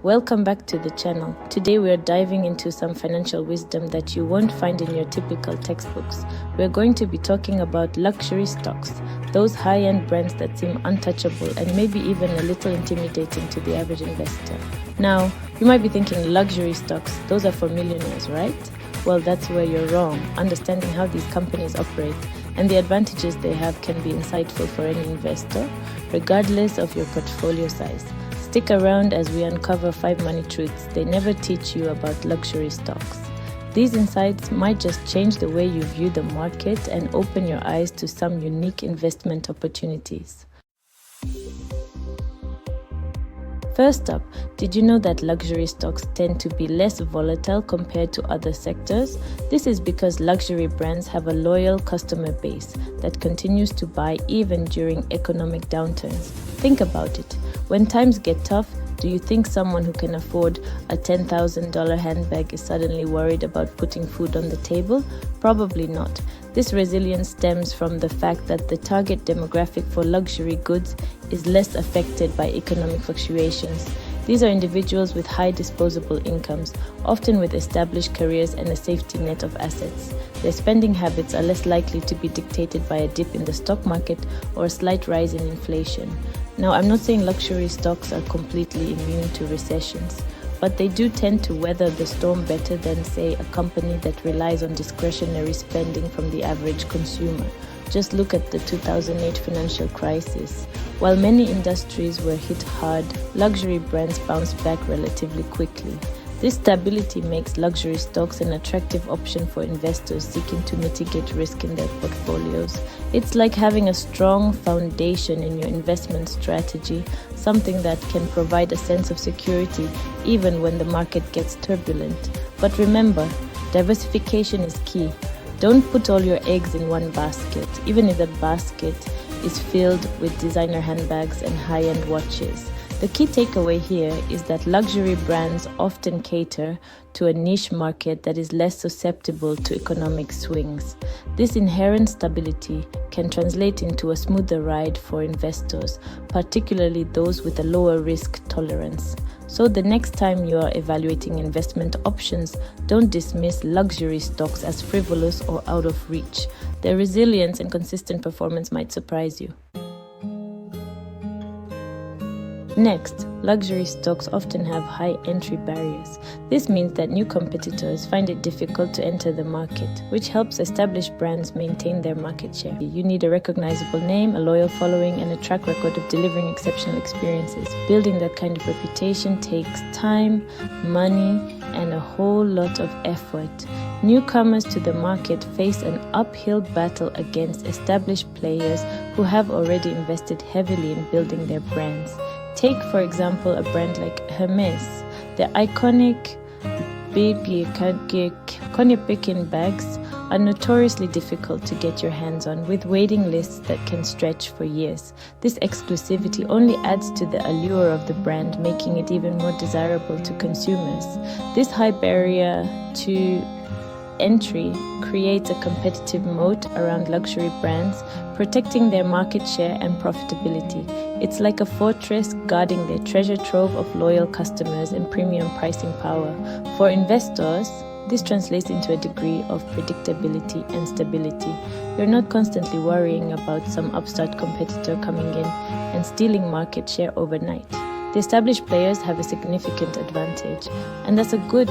Welcome back to the channel. Today we are diving into some financial wisdom that you won't find in your typical textbooks. We're going to be talking about luxury stocks, those high-end brands that seem untouchable and maybe even a little intimidating to the average investor. Now, you might be thinking luxury stocks, those are for millionaires, right? Well, that's where you're wrong. Understanding how these companies operate and the advantages they have can be insightful for any investor, regardless of your portfolio size. Stick around as we uncover 5 money truths they never teach you about luxury stocks. These insights might just change the way you view the market and open your eyes to some unique investment opportunities. First up, did you know that luxury stocks tend to be less volatile compared to other sectors? This is because luxury brands have a loyal customer base that continues to buy even during economic downturns. Think about it. When times get tough, do you think someone who can afford a $10,000 handbag is suddenly worried about putting food on the table? Probably not. This resilience stems from the fact that the target demographic for luxury goods is less affected by economic fluctuations. These are individuals with high disposable incomes, often with established careers and a safety net of assets. Their spending habits are less likely to be dictated by a dip in the stock market or a slight rise in inflation. Now, I'm not saying luxury stocks are completely immune to recessions, but they do tend to weather the storm better than, say, a company that relies on discretionary spending from the average consumer. Just look at the 2008 financial crisis. While many industries were hit hard, luxury brands bounced back relatively quickly. This stability makes luxury stocks an attractive option for investors seeking to mitigate risk in their portfolios. It's like having a strong foundation in your investment strategy, something that can provide a sense of security even when the market gets turbulent. But remember, diversification is key. Don't put all your eggs in one basket, even if the basket is filled with designer handbags and high-end watches. The key takeaway here is that luxury brands often cater to a niche market that is less susceptible to economic swings. This inherent stability can translate into a smoother ride for investors, particularly those with a lower risk tolerance. So the next time you are evaluating investment options, don't dismiss luxury stocks as frivolous or out of reach. Their resilience and consistent performance might surprise you. Next, luxury stocks often have high entry barriers. This means that new competitors find it difficult to enter the market, which helps established brands maintain their market share. You need a recognizable name, a loyal following, and a track record of delivering exceptional experiences. Building that kind of reputation takes time, money, and a whole lot of effort. Newcomers to the market face an uphill battle against established players who have already invested heavily in building their brands. Take, for example, a brand like Hermès. The iconic big Birkin bags are notoriously difficult to get your hands on, with waiting lists that can stretch for years. This exclusivity only adds to the allure of the brand, making it even more desirable to consumers. This high barrier to entry creates a competitive moat around luxury brands, protecting their market share and profitability. It's like a fortress guarding their treasure trove of loyal customers and premium pricing power. For investors, this translates into a degree of predictability and stability. You're not constantly worrying about some upstart competitor coming in and stealing market share overnight. The established players have a significant advantage, and that's a good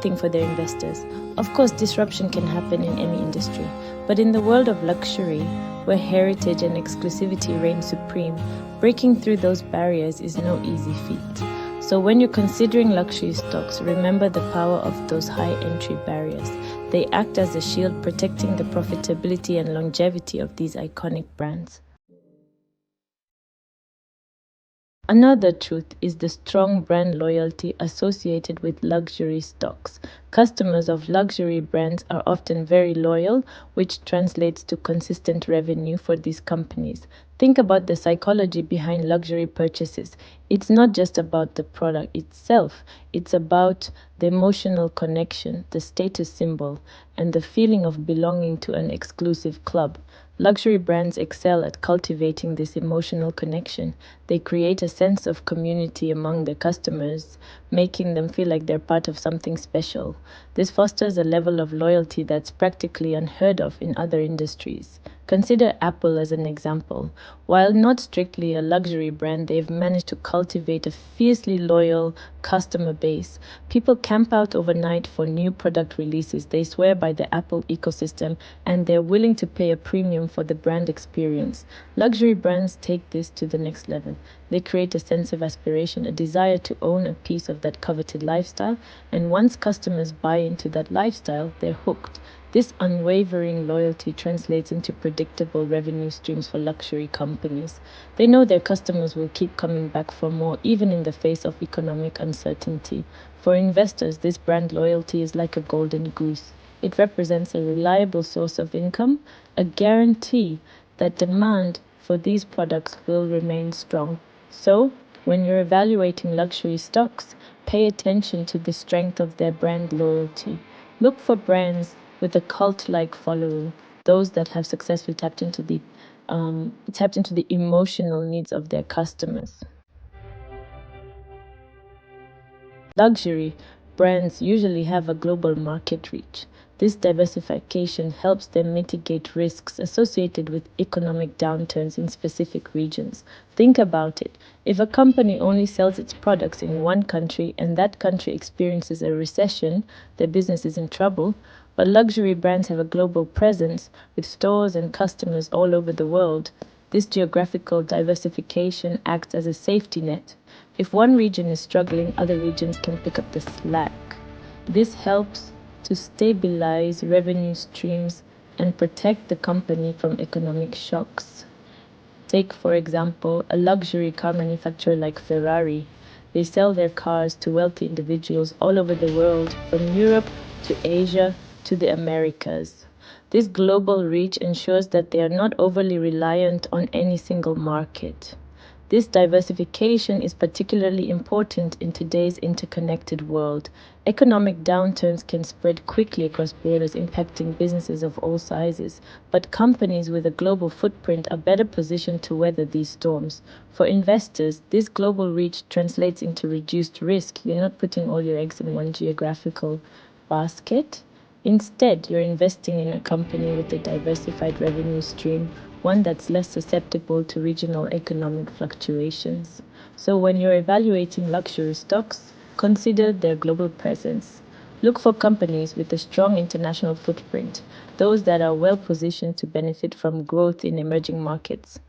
thing for their investors. Of course, disruption can happen in any industry, but in the world of luxury, where heritage and exclusivity reign supreme, breaking through those barriers is no easy feat. So when you're considering luxury stocks, remember the power of those high entry barriers. They act as a shield protecting the profitability and longevity of these iconic brands. Another truth is the strong brand loyalty associated with luxury stocks. Customers of luxury brands are often very loyal, which translates to consistent revenue for these companies. Think about the psychology behind luxury purchases. It's not just about the product itself, it's about the emotional connection, the status symbol, and the feeling of belonging to an exclusive club. Luxury brands excel at cultivating this emotional connection. They create a sense of community among their customers, making them feel like they're part of something special. This fosters a level of loyalty that's practically unheard of in other industries. Consider Apple as an example. While not strictly a luxury brand, they've managed to cultivate a fiercely loyal customer base. People camp out overnight for new product releases. They swear by the Apple ecosystem and they're willing to pay a premium for the brand experience. Luxury brands take this to the next level. They create a sense of aspiration, a desire to own a piece of that coveted lifestyle, and once customers buy into that lifestyle, they're hooked. This unwavering loyalty translates into predictable revenue streams for luxury companies. They know their customers will keep coming back for more, even in the face of economic uncertainty. For investors, this brand loyalty is like a golden goose. It represents a reliable source of income, a guarantee that demand for these products will remain strong. So, when you're evaluating luxury stocks, pay attention to the strength of their brand loyalty. Look for brands with a cult-like following, those that have successfully tapped into the emotional needs of their customers. Luxury brands usually have a global market reach. This diversification helps them mitigate risks associated with economic downturns in specific regions. Think about it. If a company only sells its products in one country and that country experiences a recession, their business is in trouble. But luxury brands have a global presence with stores and customers all over the world. This geographical diversification acts as a safety net. If one region is struggling, other regions can pick up the slack. This helps to stabilize revenue streams and protect the company from economic shocks. Take, for example, a luxury car manufacturer like Ferrari. They sell their cars to wealthy individuals all over the world, from Europe to Asia to the Americas. This global reach ensures that they are not overly reliant on any single market. This diversification is particularly important in today's interconnected world. Economic downturns can spread quickly across borders, impacting businesses of all sizes. But companies with a global footprint are better positioned to weather these storms. For investors, this global reach translates into reduced risk. You're not putting all your eggs in one geographical basket. Instead, you're investing in a company with a diversified revenue stream, one that's less susceptible to regional economic fluctuations. So, when you're evaluating luxury stocks, consider their global presence. Look for companies with a strong international footprint, those that are well positioned to benefit from growth in emerging markets.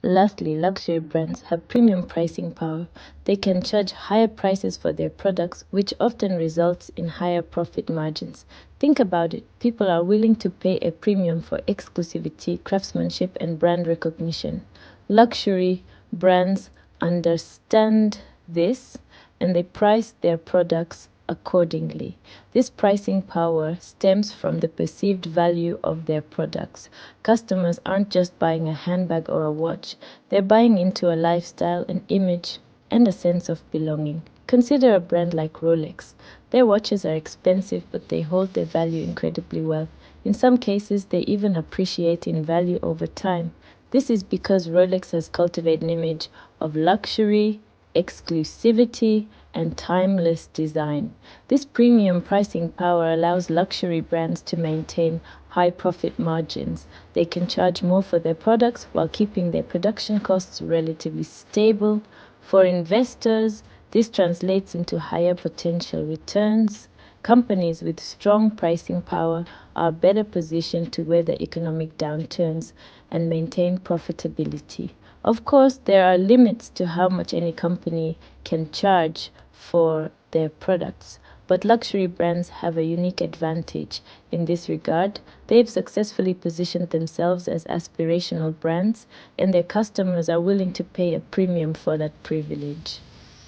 Lastly, luxury brands have premium pricing power. They can charge higher prices for their products, which often results in higher profit margins. Think about it. People are willing to pay a premium for exclusivity, craftsmanship, and brand recognition. Luxury brands understand this and they price their products accordingly. This pricing power stems from the perceived value of their products. Customers aren't just buying a handbag or a watch, they're buying into a lifestyle, an image, and a sense of belonging. Consider a brand like Rolex. Their watches are expensive, but they hold their value incredibly well. In some cases, they even appreciate in value over time. This is because Rolex has cultivated an image of luxury, exclusivity, and timeless design. This premium pricing power allows luxury brands to maintain high profit margins. They can charge more for their products while keeping their production costs relatively stable. For investors, this translates into higher potential returns. Companies with strong pricing power are better positioned to weather economic downturns and maintain profitability. Of course, there are limits to how much any company can charge for their products, but luxury brands have a unique advantage in this regard. They've successfully positioned themselves as aspirational brands, and their customers are willing to pay a premium for that privilege.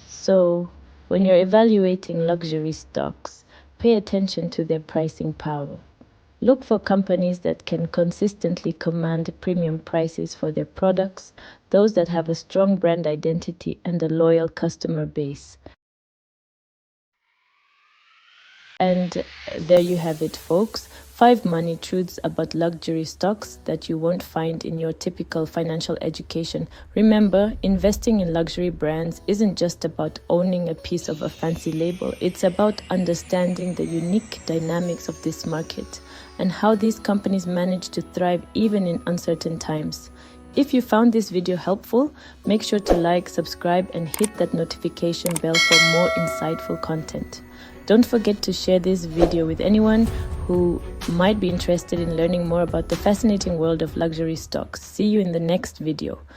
So, when you're evaluating luxury stocks, pay attention to their pricing power. Look for companies that can consistently command premium prices for their products, those that have a strong brand identity and a loyal customer base. And there you have it, folks. 5 money truths about luxury stocks that you won't find in your typical financial education. Remember, investing in luxury brands isn't just about owning a piece of a fancy label. It's about understanding the unique dynamics of this market and how these companies manage to thrive even in uncertain times. If you found this video helpful, make sure to like, subscribe, and hit that notification bell for more insightful content. Don't forget to share this video with anyone who might be interested in learning more about the fascinating world of luxury stocks. See you in the next video.